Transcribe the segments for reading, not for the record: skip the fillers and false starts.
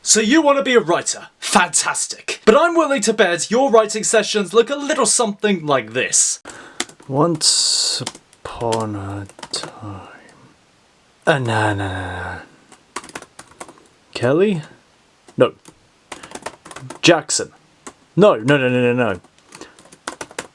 So you want to be a writer? Fantastic. But I'm willing to bet your writing sessions look a little something like this. Once upon a time. No. Kelly? No. Jackson? No.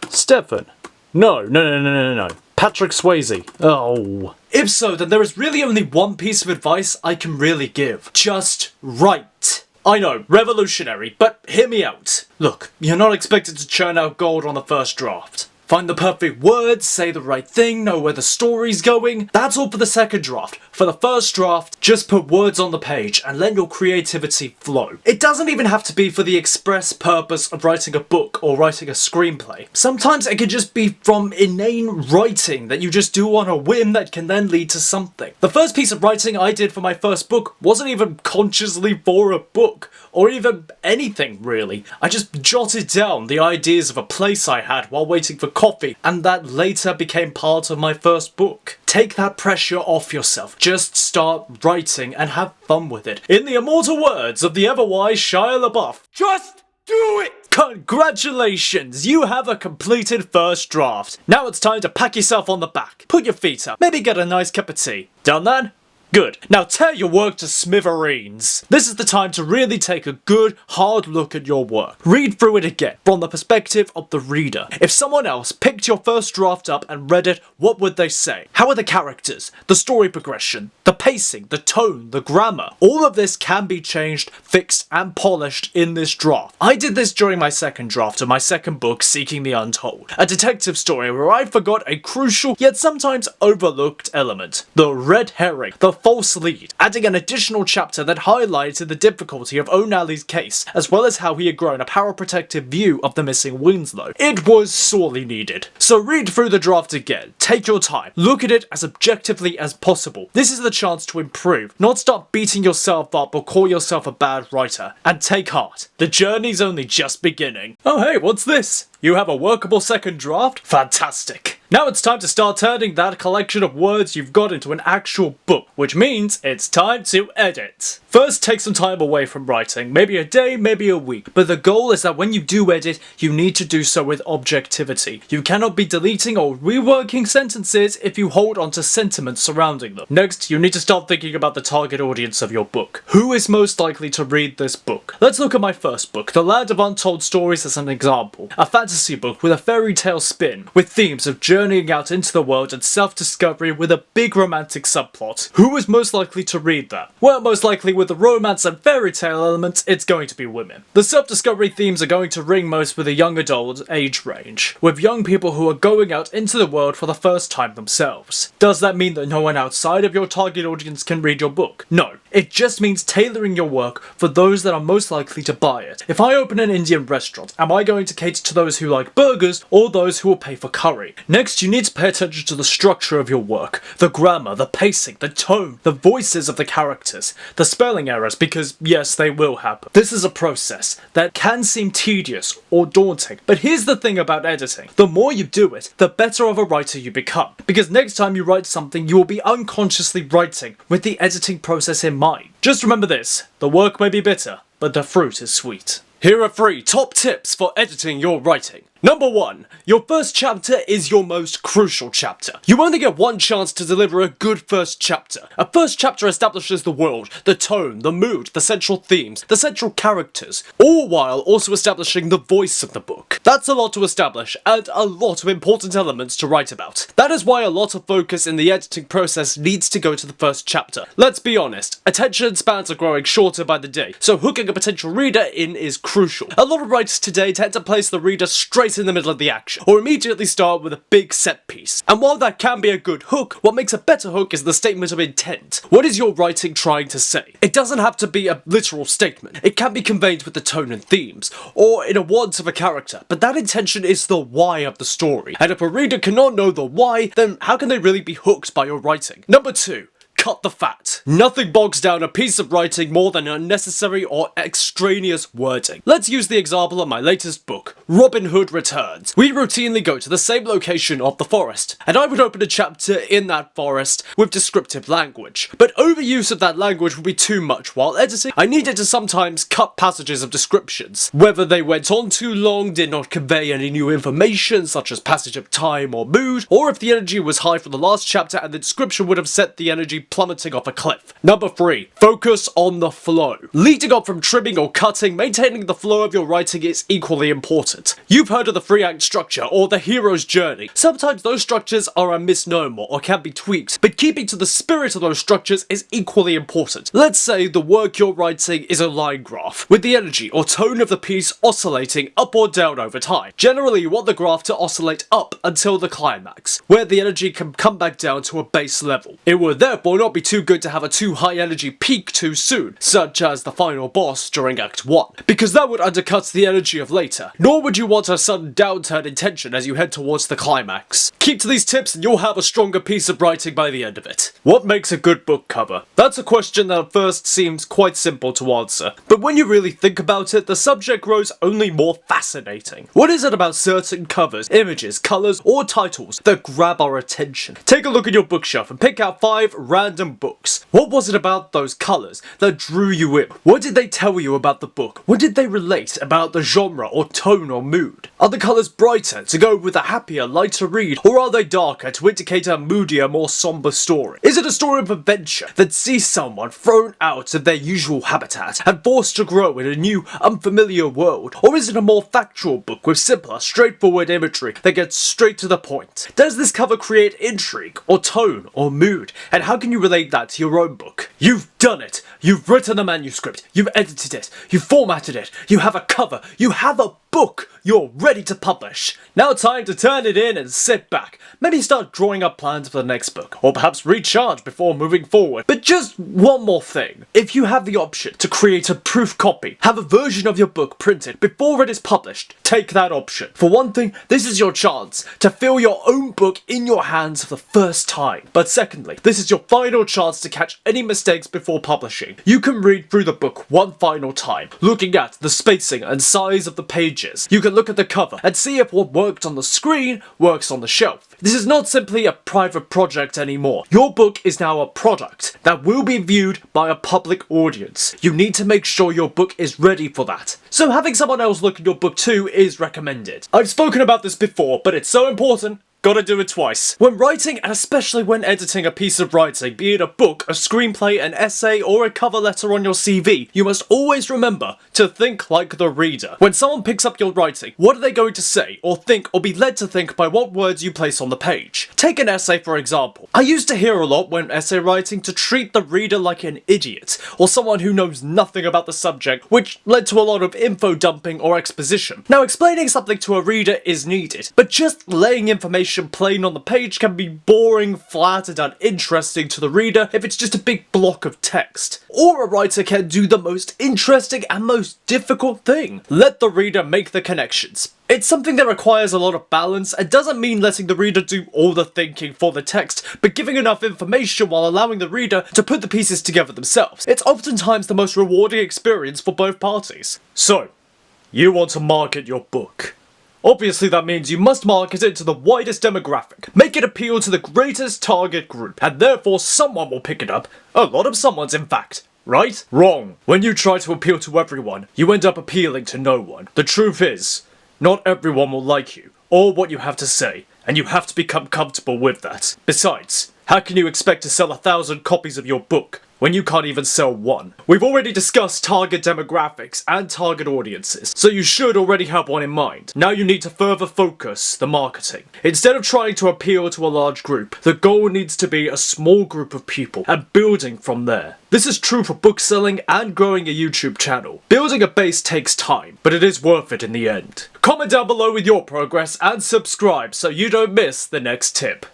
Stefan? No. Patrick Swayze. Oh. If so, then there is really only one piece of advice I can really give. Just write. I know, revolutionary, but hear me out. Look, you're not expected to churn out gold on the first draft. Find the perfect words, say the right thing, know where the story's going. That's all for the second draft. For the first draft, just put words on the page and let your creativity flow. It doesn't even have to be for the express purpose of writing a book or writing a screenplay. Sometimes it can just be from inane writing that you just do on a whim that can then lead to something. The first piece of writing I did for my first book wasn't even consciously for a book, or even anything really. I just jotted down the ideas of a place I had while waiting for coffee, and that later became part of my first book. Take that pressure off yourself. Just start writing and have fun with it. In the immortal words of the ever-wise Shia LaBeouf, just do it! Congratulations! You have a completed first draft. Now it's time to pat yourself on the back. Put your feet up. Maybe get a nice cup of tea. Done that? Good. Now tear your work to smithereens. This is the time to really take a good, hard look at your work. Read through it again, from the perspective of the reader. If someone else picked your first draft up and read it, what would they say? How are the characters, the story progression, the pacing, the tone, the grammar? All of this can be changed, fixed, and polished in this draft. I did this during my second draft of my second book, Seeking the Untold, a detective story where I forgot a crucial, yet sometimes overlooked element. The red herring, the false lead, adding an additional chapter that highlighted the difficulty of O'Malley's case, as well as how he had grown a paraprotective view of the missing Winslow. It was sorely needed. So read through the draft again, take your time, look at it as objectively as possible. This is the chance to improve, not start beating yourself up or call yourself a bad writer. And take heart, the journey's only just beginning. Oh hey, what's this? You have a workable second draft? Fantastic. Now it's time to start turning that collection of words you've got into an actual book, which means it's time to edit. First, take some time away from writing, maybe a day, maybe a week, but the goal is that when you do edit, you need to do so with objectivity. You cannot be deleting or reworking sentences if you hold on to sentiments surrounding them. Next, you need to start thinking about the target audience of your book. Who is most likely to read this book? Let's look at my first book, The Land of Untold Stories, as an example. A fantasy book with a fairy tale spin, with themes of journeying out into the world and self-discovery with a big romantic subplot. Who is most likely to read that? Well, most likely with the romance and fairy tale elements, it's going to be women. The self-discovery themes are going to ring most with a young adult age range, with young people who are going out into the world for the first time themselves. Does that mean that no one outside of your target audience can read your book? No. It just means tailoring your work for those that are most likely to buy it. If I open an Indian restaurant, am I going to cater to those who like burgers or those who will pay for curry? Next, you need to pay attention to the structure of your work, the grammar, the pacing, the tone, the voices of the characters, the spelling errors, because yes, they will happen. This is a process that can seem tedious or daunting, but here's the thing about editing. The more you do it, the better of a writer you become, because next time you write something, you will be unconsciously writing with the editing process in mind. Just remember this, the work may be bitter, but the fruit is sweet. Here are 3 top tips for editing your writing. Number 1. Your first chapter is your most crucial chapter. You only get one chance to deliver a good first chapter. A first chapter establishes the world, the tone, the mood, the central themes, the central characters, all while also establishing the voice of the book. That's a lot to establish, and a lot of important elements to write about. That is why a lot of focus in the editing process needs to go to the first chapter. Let's be honest, attention spans are growing shorter by the day, so hooking a potential reader in is crucial. A lot of writers today tend to place the reader straight in the middle of the action, or immediately start with a big set piece. And while that can be a good hook, what makes a better hook is the statement of intent. What is your writing trying to say? It doesn't have to be a literal statement. It can be conveyed with the tone and themes, or in a want of a character, but that intention is the why of the story. And if a reader cannot know the why, then how can they really be hooked by your writing? Number 2. Cut the fat. Nothing bogs down a piece of writing more than unnecessary or extraneous wording. Let's use the example of my latest book, Robin Hood Returns. We routinely go to the same location of the forest, and I would open a chapter in that forest with descriptive language. But overuse of that language would be too much while editing. I needed to sometimes cut passages of descriptions, whether they went on too long, did not convey any new information, such as passage of time or mood, or if the energy was high from the last chapter and the description would have set the energy plummeting off a cliff. Number 3. Focus on the flow. Leading up from trimming or cutting, maintaining the flow of your writing is equally important. You've heard of the 3-act structure or the hero's journey. Sometimes those structures are a misnomer or can be tweaked, but keeping to the spirit of those structures is equally important. Let's say the work you're writing is a line graph, with the energy or tone of the piece oscillating up or down over time. Generally, you want the graph to oscillate up until the climax, where the energy can come back down to a base level. It would therefore not be too good to have a too high energy peak too soon, such as the final boss during Act 1, because that would undercut the energy of later, nor would you want a sudden downturn in tension as you head towards the climax. Keep to these tips and you'll have a stronger piece of writing by the end of it. What makes a good book cover? That's a question that at first seems quite simple to answer, but when you really think about it, the subject grows only more fascinating. What is it about certain covers, images, colours, or titles that grab our attention? Take a look at your bookshelf and pick out 5 random books. What was it about those colours that drew you in? What did they tell you about the book? What did they relate about the genre or tone or mood? Are the colours brighter to go with a happier, lighter read, or are they darker to indicate a moodier, more somber story? Is it a story of adventure that sees someone thrown out of their usual habitat and forced to grow in a new, unfamiliar world? Or is it a more factual book with simpler, straightforward imagery that gets straight to the point? Does this cover create intrigue, or tone, or mood? And how can you relate that to your own book? You've done it! You've written a manuscript, you've edited it, you've formatted it, you have a cover, you have a book you're ready to publish. Now time to turn it in and sit back. Maybe start drawing up plans for the next book, or perhaps recharge before moving forward. But just one more thing. If you have the option to create a proof copy, have a version of your book printed before it is published, take that option. For one thing, this is your chance to feel your own book in your hands for the first time. But secondly, this is your final chance to catch any mistakes before publishing. You can read through the book one final time, looking at the spacing and size of the pages. You can look at the cover and see if what worked on the screen works on the shelf. This is not simply a private project anymore. Your book is now a product that will be viewed by a public audience. You need to make sure your book is ready for that. So having someone else look at your book too is recommended. I've spoken about this before, but it's so important. Gotta do it twice. When writing, and especially when editing a piece of writing, be it a book, a screenplay, an essay, or a cover letter on your CV, you must always remember to think like the reader. When someone picks up your writing, what are they going to say, or think, or be led to think by what words you place on the page? Take an essay for example. I used to hear a lot when essay writing to treat the reader like an idiot, or someone who knows nothing about the subject, which led to a lot of info dumping or exposition. Now explaining something to a reader is needed, but just laying information plain on the page can be boring, flat, and uninteresting to the reader if it's just a big block of text. Or a writer can do the most interesting and most difficult thing. Let the reader make the connections. It's something that requires a lot of balance and doesn't mean letting the reader do all the thinking for the text, but giving enough information while allowing the reader to put the pieces together themselves. It's oftentimes the most rewarding experience for both parties. So, you want to market your book. Obviously that means you must market it to the widest demographic, make it appeal to the greatest target group, and therefore someone will pick it up. A lot of someones in fact. Right? Wrong. When you try to appeal to everyone, you end up appealing to no one. The truth is, not everyone will like you, or what you have to say, and you have to become comfortable with that. Besides, how can you expect to sell 1,000 copies of your book when you can't even sell one? We've already discussed target demographics and target audiences, so you should already have one in mind. Now you need to further focus the marketing. Instead of trying to appeal to a large group, the goal needs to be a small group of people and building from there. This is true for book selling and growing a YouTube channel. Building a base takes time, but it is worth it in the end. Comment down below with your progress and subscribe so you don't miss the next tip.